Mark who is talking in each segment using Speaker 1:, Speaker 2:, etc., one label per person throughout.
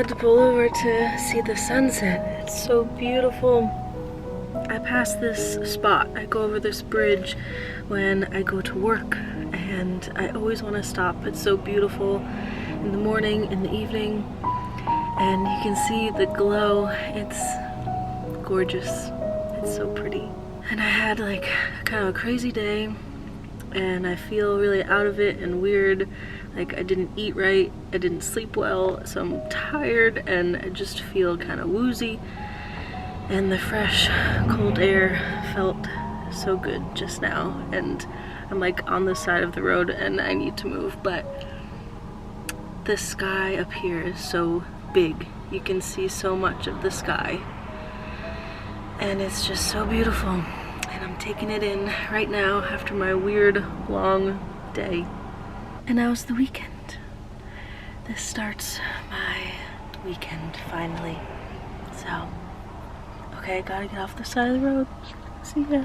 Speaker 1: had to pull over to see the sunset. It's so beautiful. I pass this spot, I go over this bridge when I go to work, and I always want to stop. It's so beautiful in the morning, in the evening, and you can see the glow. It's gorgeous. It's so pretty. And I had like kind of a crazy day, and I feel really out of it and weird. Like I didn't eat right, I didn't sleep well, so I'm tired and I just feel kind of woozy. And the fresh, cold air felt so good just now. And I'm like on the side of the road and I need to move, but the sky up here is so big. You can see so much of the sky. And it's just so beautiful. And I'm taking it in right now after my weird, long day. And now it's the weekend. This starts my weekend finally. So, okay, gotta get off the side of the road. See ya.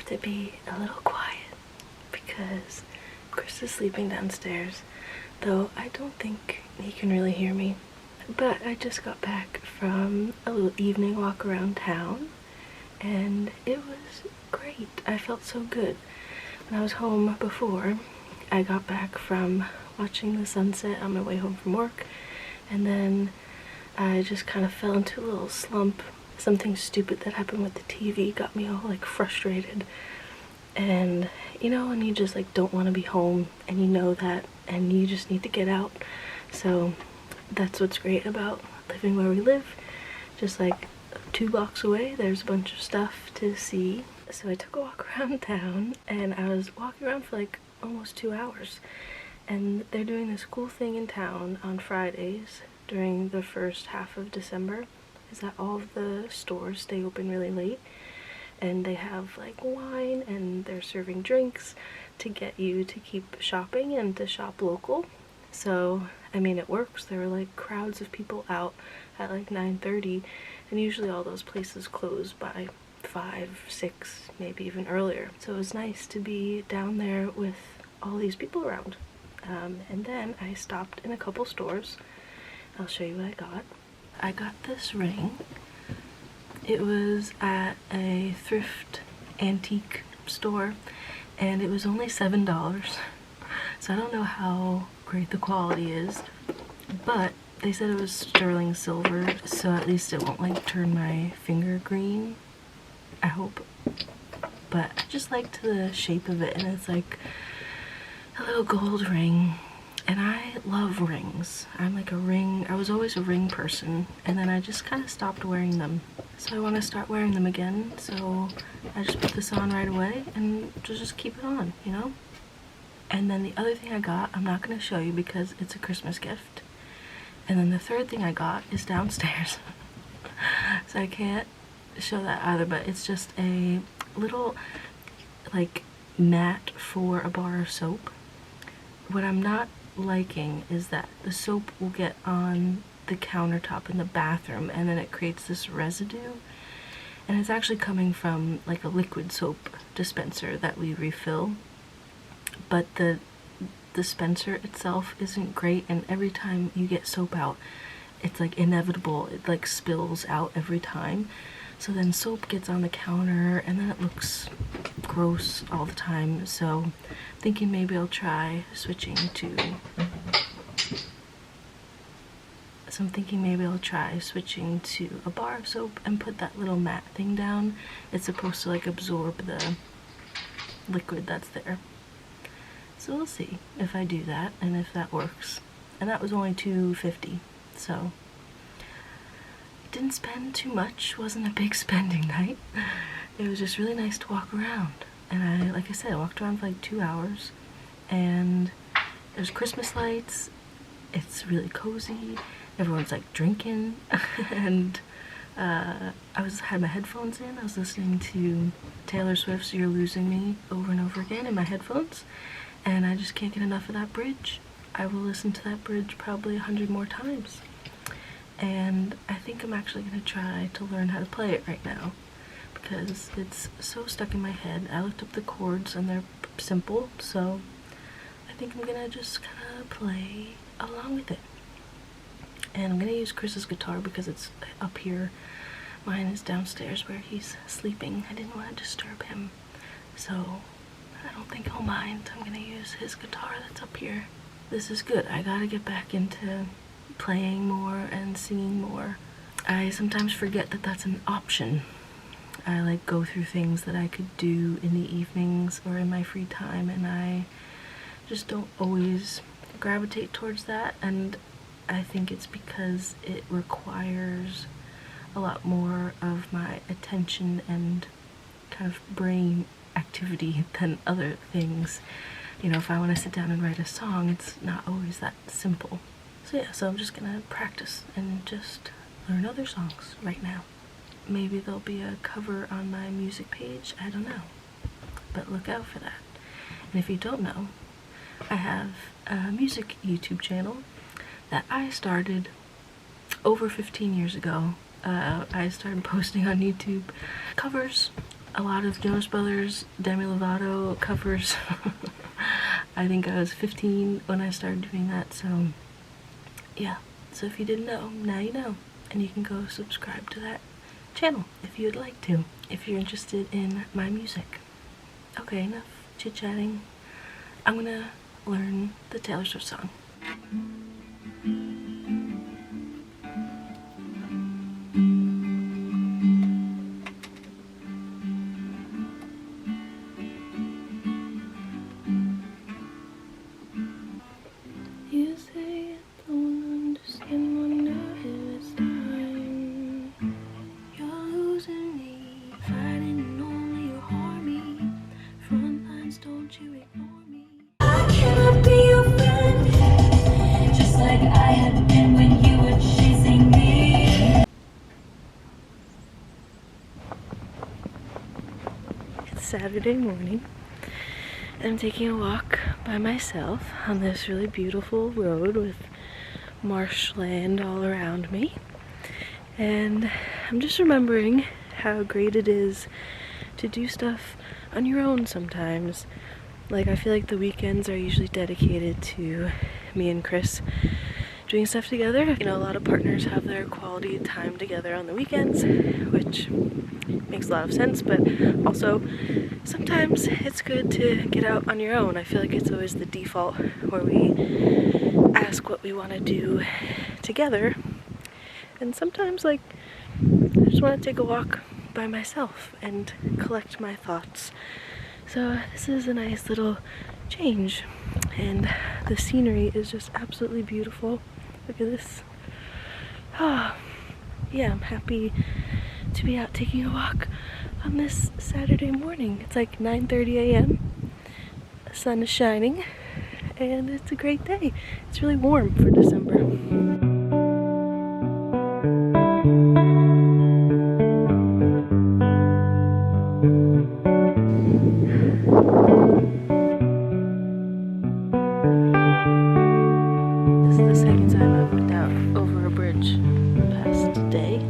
Speaker 1: To be a little quiet because Chris is sleeping downstairs, though I don't think he can really hear me. But I just got back from a little evening walk around town and it was great. I felt so good. When I was home before, I got back from watching the sunset on my way home from work, and then I just kind of fell into a little slump. Something stupid that happened with the TV got me all like frustrated. And you know, and you just like don't want to be home, and you know that, and you just need to get out. So that's what's great about living where we live. Just like 2 blocks away, there's a bunch of stuff to see. So I took a walk around town, and I was walking around for like almost 2 hours. And they're doing this cool thing in town on Fridays during the first half of December, is that all of the stores stay open really late, and they have like wine and they're serving drinks to get you to keep shopping and to shop local. So I mean, it works. There were like crowds of people out at like 9:30, and usually all those places close by 5, 6, maybe even earlier. So it was nice to be down there with all these people around. And then I stopped in a couple stores. I'll show you what I got. I got this ring. It was at a thrift antique store, and it was only $7. So I don't know how great the quality is, but they said it was sterling silver, so at least it won't like turn my finger green, I hope. But I just liked the shape of it, and it's like a little gold ring. And I love rings. I'm like I was always a ring person, and then I just kind of stopped wearing them. So I want to start wearing them again, so I just put this on right away and just keep it on, you know? And then the other thing I got, I'm not going to show you because it's a Christmas gift. And then the third thing I got is downstairs. So I can't show that either, but it's just a little like mat for a bar of soap. What I'm not liking is that the soap will get on the countertop in the bathroom, and then it creates this residue, and it's actually coming from like a liquid soap dispenser that we refill, but the dispenser itself isn't great, and every time you get soap out, it's like inevitable, it like spills out every time. So then soap gets on the counter, and then it looks gross all the time. So I'm thinking maybe I'll try switching to So I'm thinking maybe I'll try switching to a bar of soap and put that little mat thing down. It's supposed to like absorb the liquid that's there. So we'll see if I do that and if that works. And that was only $2.50, so didn't spend too much. Wasn't a big spending night. It was just really nice to walk around. And like I said, I walked around for like 2 hours, and there's Christmas lights. It's really cozy. Everyone's like drinking, and I had my headphones in. I was listening to Taylor Swift's "You're Losing Me" over and over again in my headphones, and I just can't get enough of that bridge. I will listen to that bridge probably 100 more times. And I think I'm actually going to try to learn how to play it right now, because it's so stuck in my head. I looked up the chords and they're simple, so I think I'm going to just kind of play along with it. And I'm going to use Chris's guitar because it's up here. Mine is downstairs where he's sleeping. I didn't want to disturb him, so I don't think he'll mind. I'm going to use his guitar that's up here. This is good. I got to get back into playing more and singing more. I sometimes forget that that's an option. I like go through things that I could do in the evenings or in my free time, and I just don't always gravitate towards that. And I think it's because it requires a lot more of my attention and kind of brain activity than other things. You know, if I want to sit down and write a song, it's not always that simple. So yeah, so I'm just gonna practice and just learn other songs right now. Maybe there'll be a cover on my music page, I don't know. But look out for that. And if you don't know, I have a music YouTube channel that I started over 15 years ago. I started posting on YouTube covers, a lot of Jonas Brothers, Demi Lovato covers. I think I was 15 when I started doing that, so yeah. So if you didn't know, now you know. And you can go subscribe to that channel if you'd like to, if you're interested in my music. Okay, enough chit-chatting. I'm gonna learn the Taylor Swift song. You say I don't understand, wonder if it's time. You're losing me, fighting and only you harm me. Front lines, don't you ignore me. I cannot be your friend, just like I had been when you were chasing me. It's Saturday morning. I'm taking a walk by myself on this really beautiful road with marshland all around me. And I'm just remembering how great it is to do stuff on your own sometimes. Like, I feel like the weekends are usually dedicated to me and Chris doing stuff together. You know, a lot of partners have their quality time together on the weekends, which makes a lot of sense, but also sometimes it's good to get out on your own. I feel like it's always the default where we ask what we want to do together, and sometimes, like, I just want to take a walk by myself and collect my thoughts. So this is a nice little change, and the scenery is just absolutely beautiful. Look at this. Oh, yeah, I'm happy to be out taking a walk on this Saturday morning. It's like 9:30 a.m. The sun is shining, and it's a great day. It's really warm for December. This is the second time I've looked out over a bridge the past day.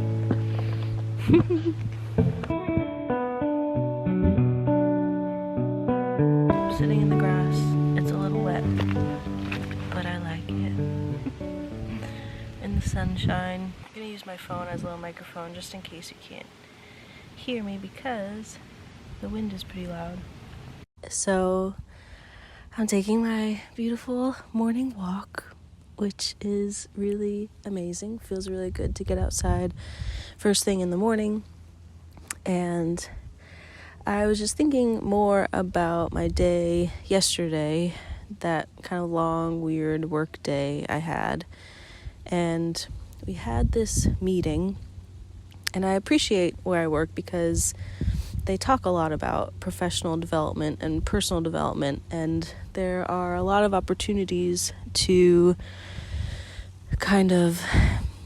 Speaker 1: I'm sitting in the grass. It's a little wet, but I like it. In the sunshine. I'm gonna use my phone as a little microphone just in case you can't hear me because the wind is pretty loud. So I'm taking my beautiful morning walk which is really amazing. Feels really good to get outside first thing in the morning. And I was just thinking more about my day yesterday, that kind of long, weird work day I had. And we had this meeting, and I appreciate where I work because they talk a lot about professional development and personal development, and there are a lot of opportunities to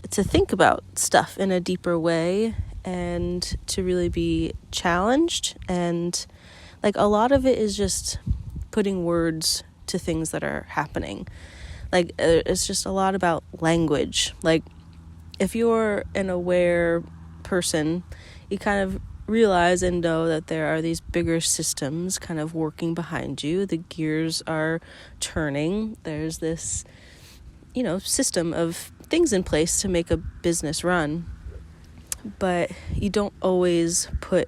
Speaker 1: to think about stuff in a deeper way and to really be challenged. And like a lot of it is just putting words to things that are happening. Like it's just a lot about language. Like if you're an aware person, you kind of realize and know that there are these bigger systems kind of working behind you. The gears are turning. There's this, system of things in place to make a business run. But you don't always put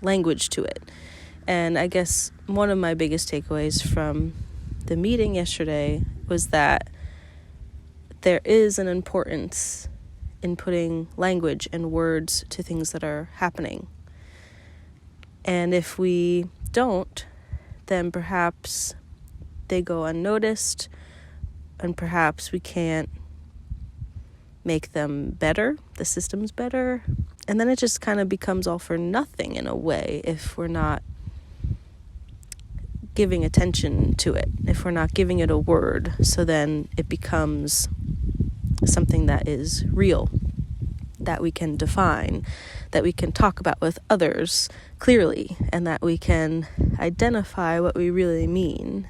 Speaker 1: language to it. And I guess one of my biggest takeaways from the meeting yesterday was that there is an importance in putting language and words to things that are happening. And if we don't, then perhaps they go unnoticed, and perhaps we can't make them better, the system's better. And then it just kind of becomes all for nothing in a way if we're not giving attention to it, if we're not giving it a word. So then it becomes something that is real, that we can define, that we can talk about with others clearly, and that we can identify what we really mean.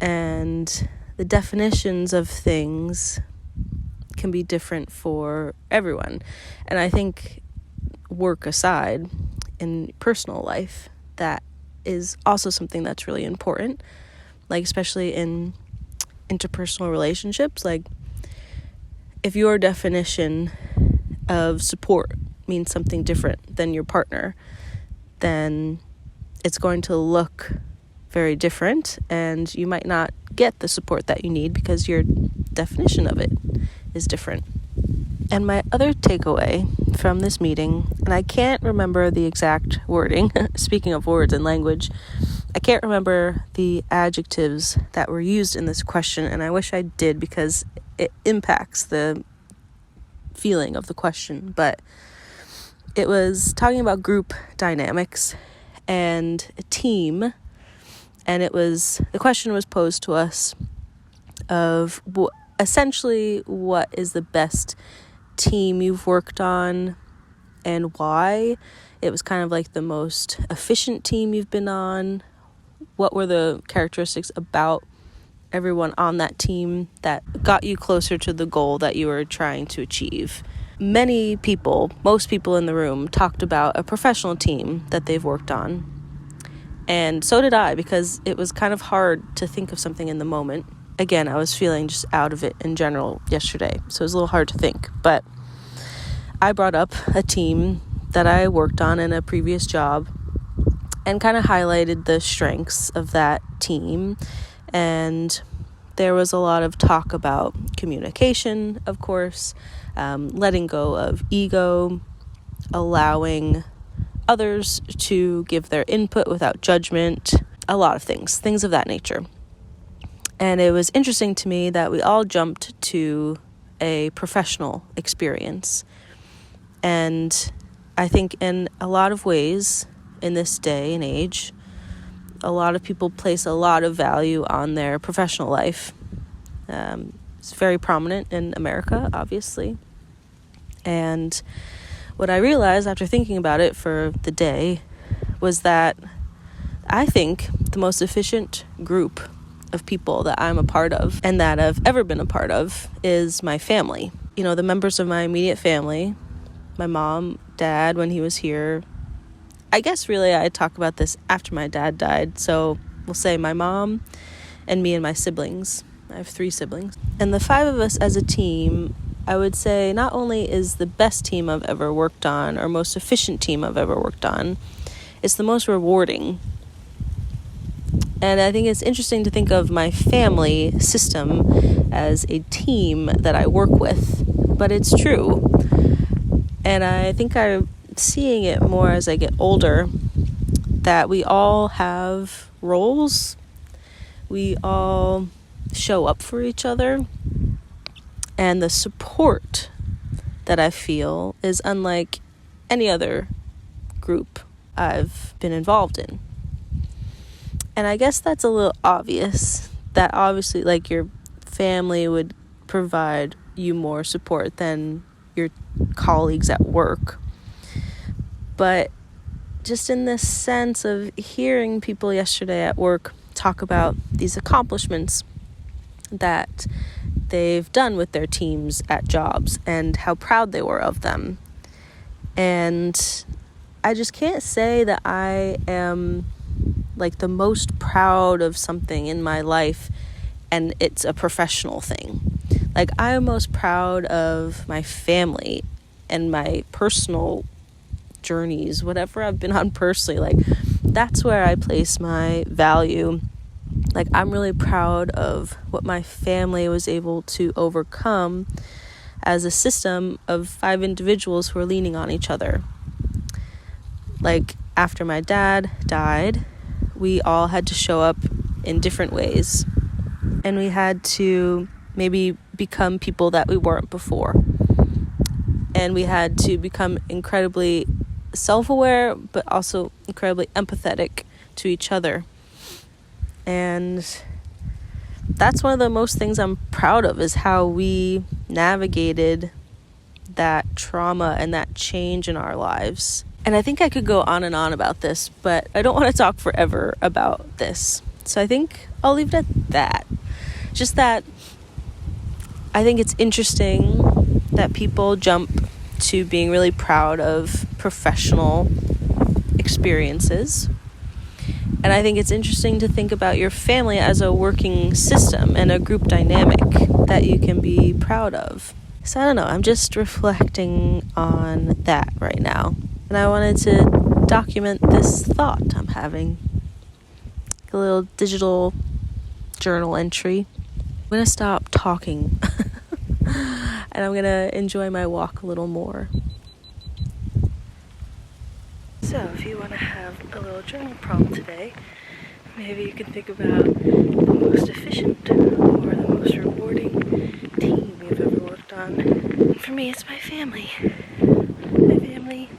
Speaker 1: And the definitions of things can be different for everyone. And I think, work aside, in personal life, that is also something that's really important, like especially in interpersonal relationships. Like if your definition of support means something different than your partner, then it's going to look very different, and you might not get the support that you need because your definition of it is different. And my other takeaway from this meeting, and I can't remember the exact wording, speaking of words and language, I can't remember the adjectives that were used in this question, and I wish I did because it impacts the feeling of the question. But it was talking about group dynamics and a team, and the question was posed to us of essentially what is the best team you've worked on and why. It was kind of like the most efficient team you've been on. What were the characteristics about everyone on that team that got you closer to the goal that you were trying to achieve? Most people in the room talked about a professional team that they've worked on. And so did I, because it was kind of hard to think of something in the moment. Again, I was feeling just out of it in general yesterday, so it was a little hard to think. But I brought up a team that I worked on in a previous job and kind of highlighted the strengths of that team. And there was a lot of talk about communication, of course, letting go of ego, allowing others to give their input without judgment, a lot of things of that nature. And it was interesting to me that we all jumped to a professional experience. And I think in a lot of ways in this day and age, a lot of people place a lot of value on their professional life. It's very prominent in America, obviously. And what I realized after thinking about it for the day was that I think the most efficient group of people that I'm a part of and that I've ever been a part of is my family. The members of my immediate family, my mom, dad, when he was here. I guess really I talk about this after my dad died. So we'll say my mom and me and my siblings. I have 3 siblings. And the 5 of us as a team, I would say not only is the best team I've ever worked on or most efficient team I've ever worked on, it's the most rewarding. And I think it's interesting to think of my family system
Speaker 2: as a team that I work with, but it's true. And I think I'm seeing it more as I get older, that we all have roles. We all show up for each other. And the support that I feel is unlike any other group I've been involved in. And I guess that's a little obvious, that obviously like your family would provide you more support than your colleagues at work. But just in this sense of hearing people yesterday at work talk about these accomplishments that they've done with their teams at jobs and how proud they were of them. And I just can't say that I am like the most proud of something in my life and it's a professional thing. Like, I am most proud of my family and my personal journeys, whatever I've been on personally. Like, that's where I place my value. Like, I'm really proud of what my family was able to overcome as a system of 5 individuals who are leaning on each other. Like, after my dad died, we all had to show up in different ways. And we had to maybe become people that we weren't before. And we had to become incredibly self-aware, but also incredibly empathetic to each other. And that's one of the most things I'm proud of, is how we navigated that trauma and that change in our lives. And I think I could go on and on about this, but I don't want to talk forever about this. So I think I'll leave it at that. Just that I think it's interesting that people jump to being really proud of professional experiences. And I think it's interesting to think about your family as a working system and a group dynamic that you can be proud of. So I don't know, I'm just reflecting on that right now. And I wanted to document this thought I'm having. A little digital journal entry. I'm going to stop talking and I'm going to enjoy my walk a little more. So if you want to have a little journal prompt today, maybe you can think about the most efficient or the most rewarding team you've ever worked on. For me, it's my family. My family